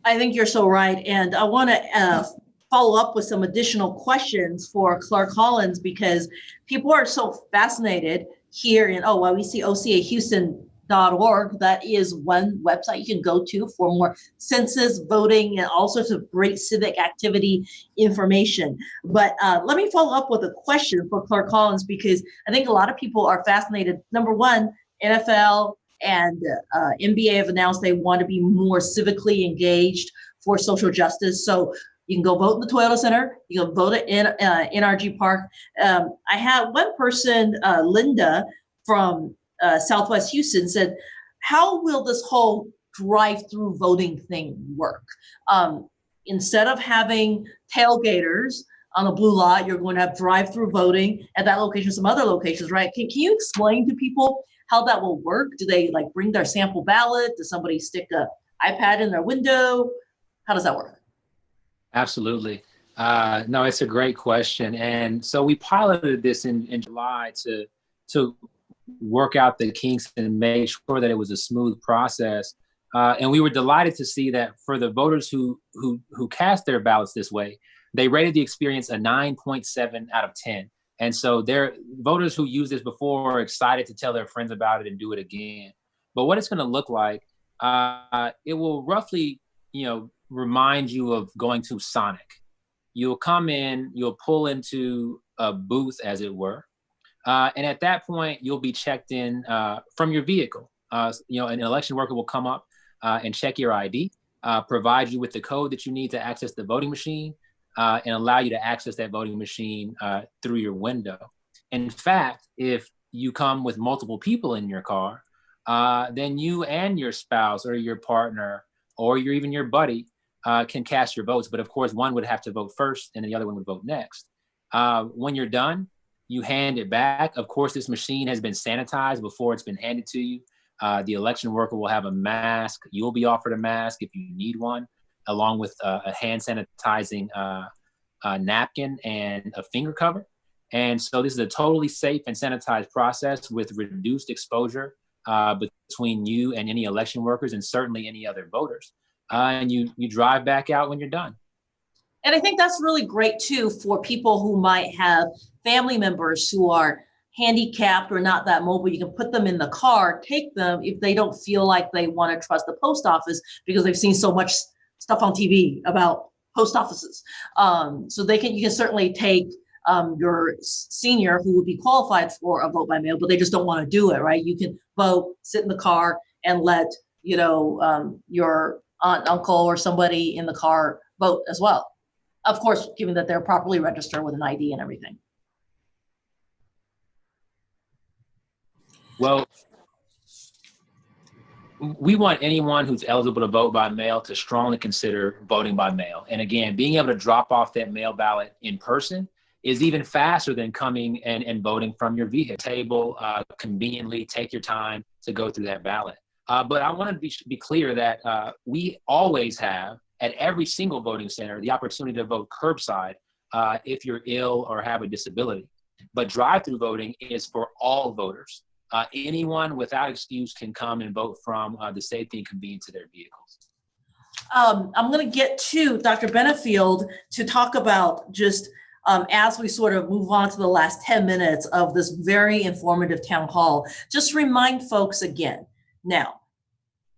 I think you're so right. And I want to follow up with some additional questions for Clerk Hollins, because people are so fascinated here in, we see OCA-Houston.org. That is one website you can go to for more census, voting, and all sorts of great civic activity information. But let me follow up with a question for Clerk Hollins, because I think a lot of people are fascinated. Number one, NFL and NBA have announced they want to be more civically engaged for social justice. So you can go vote in the Toyota Center. You can vote in NRG Park. I had one person, Linda from Southwest Houston, said, how will this whole drive-through voting thing work? Instead of having tailgaters on a blue lot, you're going to have drive-through voting at that location, some other locations, right? Can you explain to people how that will work? Do they bring their sample ballot? Does somebody stick an iPad in their window? How does that work? Absolutely. No, it's a great question. And so we piloted this in July to work out the kinks and make sure that it was a smooth process. And we were delighted to see that for the voters who cast their ballots this way, they rated the experience a 9.7 out of 10. And so their voters who used this before are excited to tell their friends about it and do it again. But what it's going to look like, it will roughly, remind you of going to Sonic. You'll come in, you'll pull into a booth, as it were. And at that point, you'll be checked in from your vehicle. An election worker will come up and check your ID, provide you with the code that you need to access the voting machine, and allow you to access that voting machine through your window. In fact, if you come with multiple people in your car, then you and your spouse or your partner or even your buddy can cast your votes. But of course, one would have to vote first and the other one would vote next. When you're done, you hand it back. Of course, this machine has been sanitized before it's been handed to you. The election worker will have a mask. You'll be offered a mask if you need one, along with a hand sanitizing napkin and a finger cover. And so this is a totally safe and sanitized process with reduced exposure between you and any election workers and certainly any other voters. And you drive back out when you're done. And I think that's really great too for people who might have family members who are handicapped or not that mobile. You can put them in the car, take them if they don't feel like they want to trust the post office because they've seen so much stuff on TV about post offices. So you can certainly take your senior who would be qualified for a vote by mail, but they just don't want to do it, right? You can vote, sit in the car, and let your aunt, uncle, or somebody in the car vote as well. Of course, given that they're properly registered with an ID and everything. Well, we want anyone who's eligible to vote by mail to strongly consider voting by mail. And again, being able to drop off that mail ballot in person is even faster than coming and voting from your vehicle table, conveniently take your time to go through that ballot. But I want to be clear that we always have, at every single voting center, the opportunity to vote curbside if you're ill or have a disability. But drive-through voting is for all voters. Anyone without excuse can come and vote from the safety and convenience of their vehicles. I'm going to get to Dr. Benifield to talk about just as we sort of move on to the last 10 minutes of this very informative town hall, just remind folks again. Now,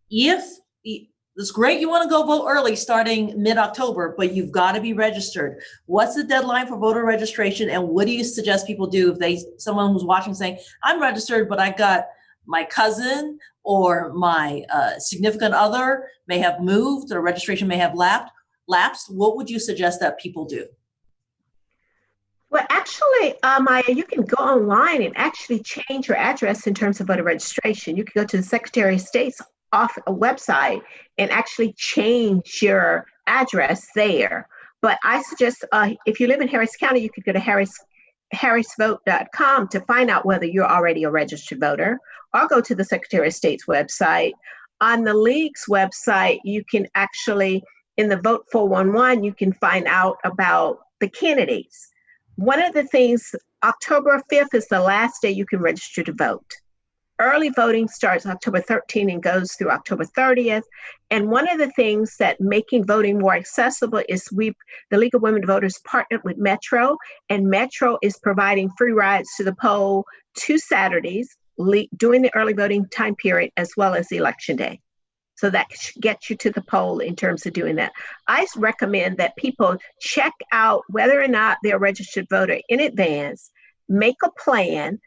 if it's great you want to go vote early starting mid-October, but you've got to be registered. What's the deadline for voter registration, and what do you suggest people do if someone who's watching saying, I'm registered, but I got my cousin or my significant other may have moved or registration may have lapsed? What would you suggest that people do? Well, actually, Maya, you can go online and actually change your address in terms of voter registration. You can go to the Secretary of State's website and actually change your address there. But I suggest if you live in Harris County, you could go to harrisvote.com to find out whether you're already a registered voter, or go to the Secretary of State's website. On the League's website, you can actually, in the Vote 411, you can find out about the candidates. One of the things, October 5th is the last day you can register to vote. Early voting starts October 13th and goes through October 30th. And one of the things that making voting more accessible is the League of Women Voters partnered with Metro, and Metro is providing free rides to the poll 2 Saturdays during the early voting time period, as well as the election day. So that gets you to the poll in terms of doing that. I recommend that people check out whether or not they're a registered voter in advance, make a plan,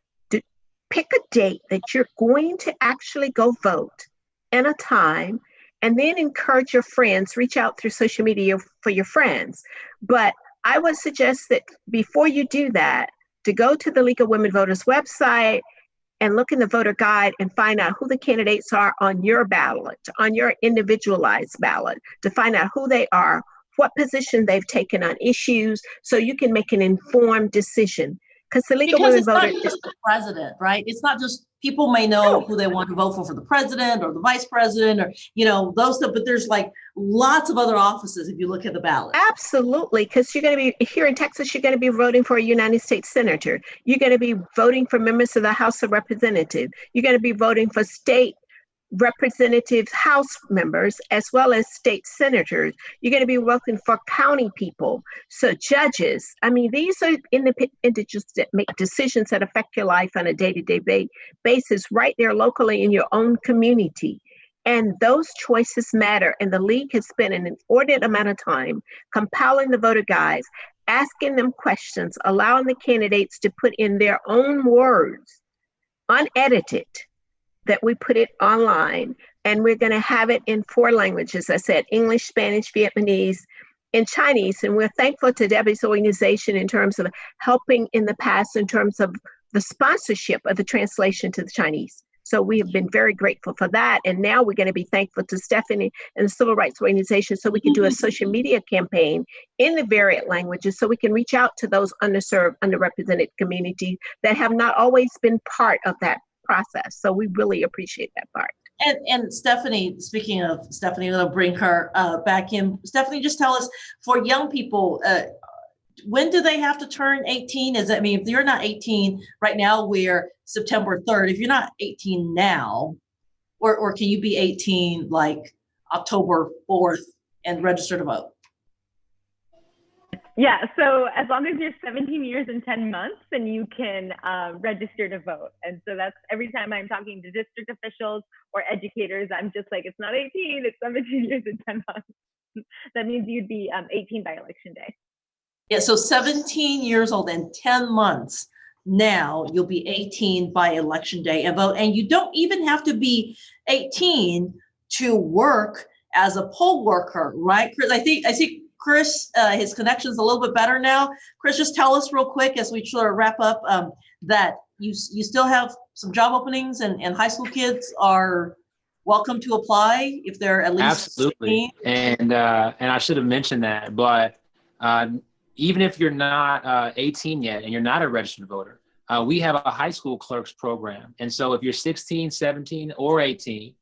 pick a date that you're going to actually go vote and a time, and then encourage your friends, reach out through social media for your friends. But I would suggest that before you do that, to go to the League of Women Voters website and look in the voter guide and find out who the candidates are on your ballot, on your individualized ballot, to find out who they are, what position they've taken on issues, so you can make an informed decision. Because the League of Women Voters is the president, right? It's not just, people may know who they want to vote for the president or the vice president, or, those stuff, but there's like lots of other offices if you look at the ballot. Absolutely, because you're going to be, here in Texas, you're going to be voting for a United States Senator. You're going to be voting for members of the House of Representatives. You're going to be voting for state representatives, House members, as well as state senators. You're going to be voting for county people, so judges. I mean, these are individuals that make decisions that affect your life on a day-to-day basis right there locally in your own community. And those choices matter. And the League has spent an inordinate amount of time compiling the voter guides, asking them questions, allowing the candidates to put in their own words, unedited, that we put it online. And we're going to have it in 4 languages. I said English, Spanish, Vietnamese, and Chinese. And we're thankful to Debbie's organization in terms of helping in the past in terms of the sponsorship of the translation to the Chinese. So we have been very grateful for that. And now we're going to be thankful to Stephanie and the Civil Rights Organization, so we can do a social media campaign in the varied languages, so we can reach out to those underserved, underrepresented communities that have not always been part of that process. So we really appreciate that part. And Stephanie, speaking of Stephanie, I'm going to bring her back in. Stephanie, just tell us, for young people, when do they have to turn 18? If you're not 18 right now, we're September 3rd. If you're not 18 now, or can you be 18 like October 4th and register to vote? Yeah, so as long as you're 17 years and 10 months, then you can register to vote. And so that's, every time I'm talking to district officials or educators, I'm just like, it's not 18, it's 17 years and 10 months. That means you'd be 18 by election day. Yeah, so 17 years old and 10 months. Now you'll be 18 by election day and vote. And you don't even have to be 18 to work as a poll worker, right? Chris, I see Chris, his connection's a little bit better now. Chris, just tell us real quick as we sort of wrap up that you still have some job openings, and high school kids are welcome to apply if they're at least absolutely 16. And I should have mentioned that, but even if you're not 18 yet and you're not a registered voter, we have a high school clerks program. And so if you're 16, 17, or 18,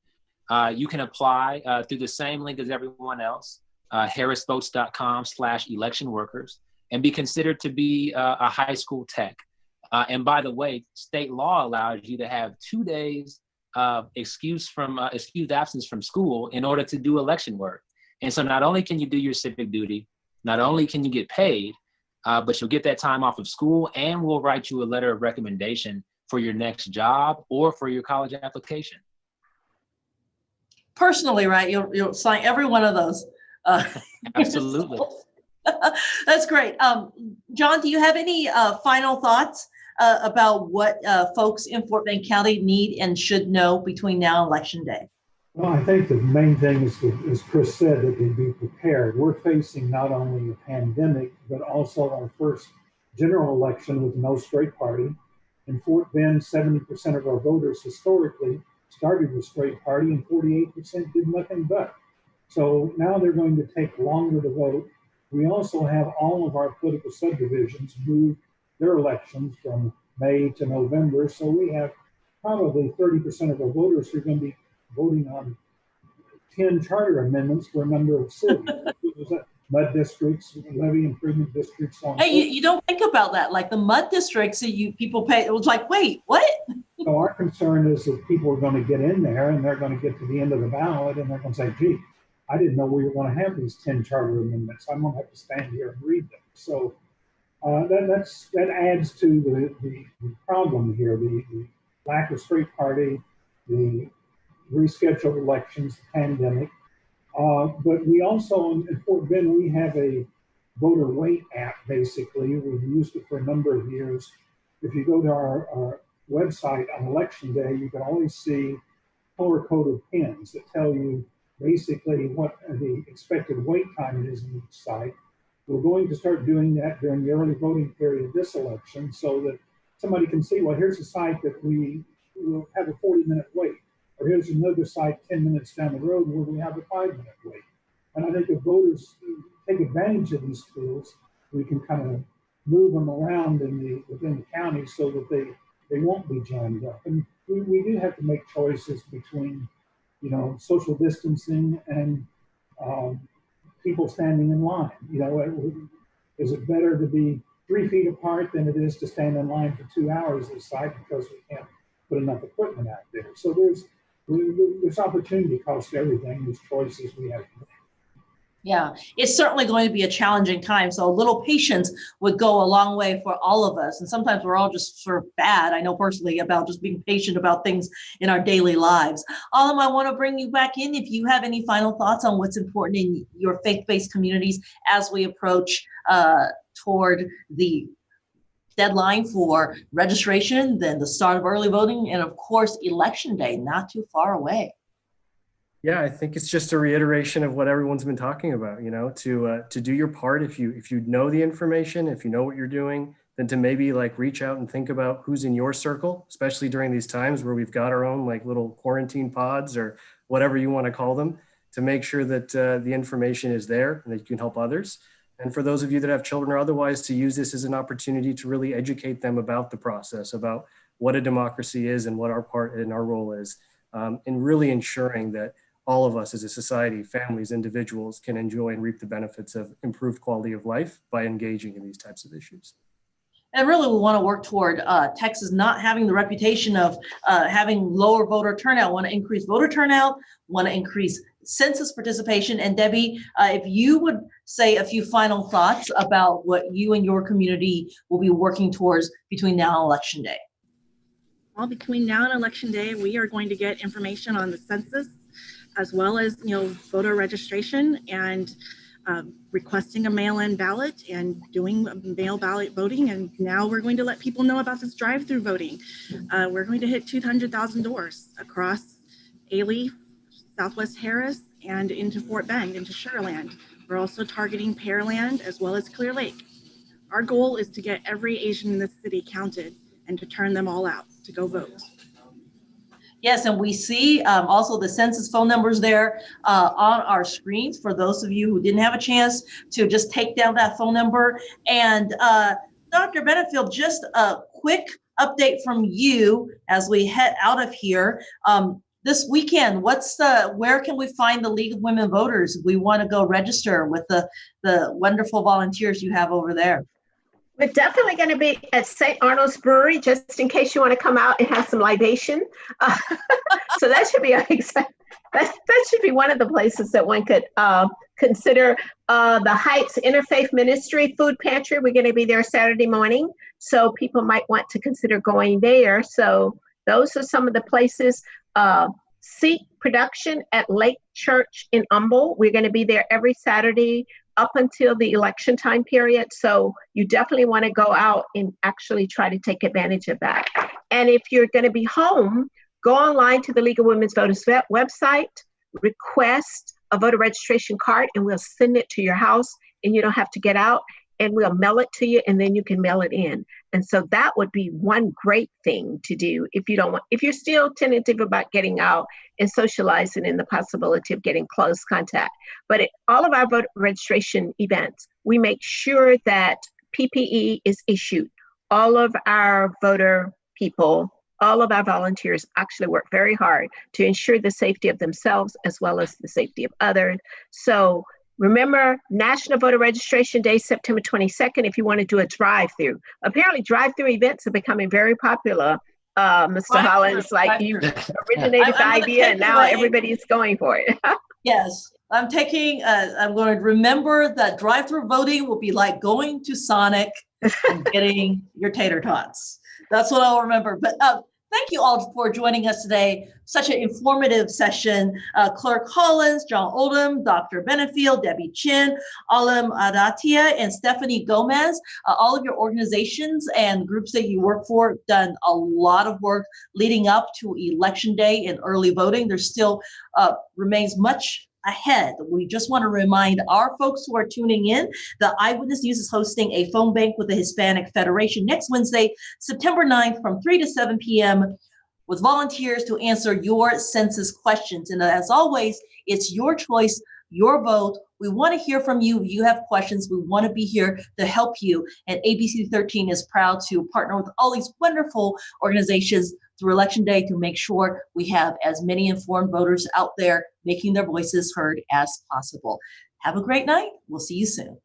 you can apply through the same link as everyone else. harrisvotes.com/election workers, and be considered to be a high school tech. And by the way, state law allows you to have 2 days of excused absence from school in order to do election work. And so not only can you do your civic duty, not only can you get paid, but you'll get that time off of school, and we'll write you a letter of recommendation for your next job or for your college application. Personally, right? You'll sign every one of those. Absolutely. That's great. John, do you have any final thoughts about what folks in Fort Bend County need and should know between now and Election Day? Well, I think the main thing is, as Chris said, that they be prepared. We're facing not only a pandemic, but also our first general election with no straight party. In Fort Bend, 70% of our voters historically started with straight party, and 48% did nothing but. So now they're going to take longer to vote. We also have all of our political subdivisions move their elections from May to November. So we have probably 30% of our voters who are going to be voting on 10 charter amendments for a number of cities. Mud districts, levy improvement districts. Hey, you don't think about that. Like the mud districts that people pay, it was like, wait, what? So our concern is that people are going to get in there and they're going to get to the end of the ballot and they're going to say, gee, I didn't know we were going to have these 10 charter amendments. I'm going to have to stand here and read them. So that adds to the problem here, the lack of straight party, the rescheduled elections, the pandemic. But we also, in Fort Bend, we have a voter weight app, basically. We've used it for a number of years. If you go to our website on Election Day, you can always see color-coded pins that tell you basically what the expected wait time is in each site. We're going to start doing that during the early voting period of this election so that somebody can see, well, here's a site that we will have a 40-minute wait. Or here's another site 10 minutes down the road where we have a 5-minute wait. And I think if voters take advantage of these tools, we can kind of move them around within the county so that they won't be jammed up. And we do have to make choices between, social distancing and people standing in line. Is it better to be 3 feet apart than it is to stand in line for 2 hours at a site because we can't put enough equipment out there? So there's opportunity cost to everything. There's choices we have to make. Yeah, it's certainly going to be a challenging time. So a little patience would go a long way for all of us. And sometimes we're all just sort of bad, I know personally, about just being patient about things in our daily lives. Alim, I want to bring you back in if you have any final thoughts on what's important in your faith-based communities as we approach toward the deadline for registration, then the start of early voting, and of course, Election Day, not too far away. Yeah, I think it's just a reiteration of what everyone's been talking about, to do your part. If you know the information, if you know what you're doing, then to maybe reach out and think about who's in your circle, especially during these times where we've got our own little quarantine pods or whatever you want to call them, to make sure that the information is there and that you can help others. And for those of you that have children or otherwise, to use this as an opportunity to really educate them about the process, about what a democracy is and what our part and our role is, and really ensuring that all of us as a society, families, individuals, can enjoy and reap the benefits of improved quality of life by engaging in these types of issues. And really, we want to work toward Texas not having the reputation of having lower voter turnout. Want to increase voter turnout, want to increase census participation. And Debbie, if you would say a few final thoughts about what you and your community will be working towards between now and Election Day. Well, between now and Election Day, we are going to get information on the census, as well as voter registration and requesting a mail-in ballot and doing mail ballot voting. And now we're going to let people know about this drive-through voting. We're going to hit 200,000 doors across Ailey, Southwest Harris, and into Fort Bend, into Sugarland. We're also targeting Pearland as well as Clear Lake. Our goal is to get every Asian in the city counted and to turn them all out to go vote. Yes, and we see also the census phone numbers there on our screens for those of you who didn't have a chance to just take down that phone number. And Dr. Benifield, just a quick update from you as we head out of here. This weekend, where can we find the League of Women Voters if we want to go register with the wonderful volunteers you have over there? We're definitely going to be at St. Arnold's Brewery, just in case you want to come out and have some libation. So that should be that should be one of the places that one could consider. The Heights Interfaith Ministry Food Pantry, we're going to be there Saturday morning, so people might want to consider going there. So those are some of the places. Seek Production at Lake Church in Humble. We're going to be there every Saturday up until the election time period. So you definitely want to go out and actually try to take advantage of that. And if you're going to be home, go online to the League of Women's Voters website, request a voter registration card, and we'll send it to your house, and you don't have to get out, and we'll mail it to you, and then you can mail it in. And so that would be one great thing to do if you're still tentative about getting out and socializing and the possibility of getting close contact. But at all of our voter registration events, we make sure that PPE is issued. All of our voter people, all of our volunteers actually work very hard to ensure the safety of themselves as well as the safety of others. So remember, National Voter Registration Day, September 22nd, if you want to do a drive-through. Apparently, drive-through events are becoming very popular. Mr. Hollins, like you originated the idea, and now everybody's going for it. Yes, I'm going to remember that drive-through voting will be like going to Sonic and getting your tater tots. That's what I'll remember. But thank you all for joining us today. Such an informative session. Clerk Hollins, John Oldham, Dr. Benifield, Debbie Chen, Alim, Adatia, and Stephanie Gómez. All of your organizations and groups that you work for have done a lot of work leading up to Election Day and early voting. There still remains much ahead. We just want to remind our folks who are tuning in, the Eyewitness News is hosting a phone bank with the Hispanic Federation next Wednesday, September 9th from 3 to 7 p.m. with volunteers to answer your census questions. And as always, it's your choice, your vote. We want to hear from you. If you have questions, we want to be here to help you. And ABC 13 is proud to partner with all these wonderful organizations through Election Day to make sure we have as many informed voters out there making their voices heard as possible. Have a great night. We'll see you soon.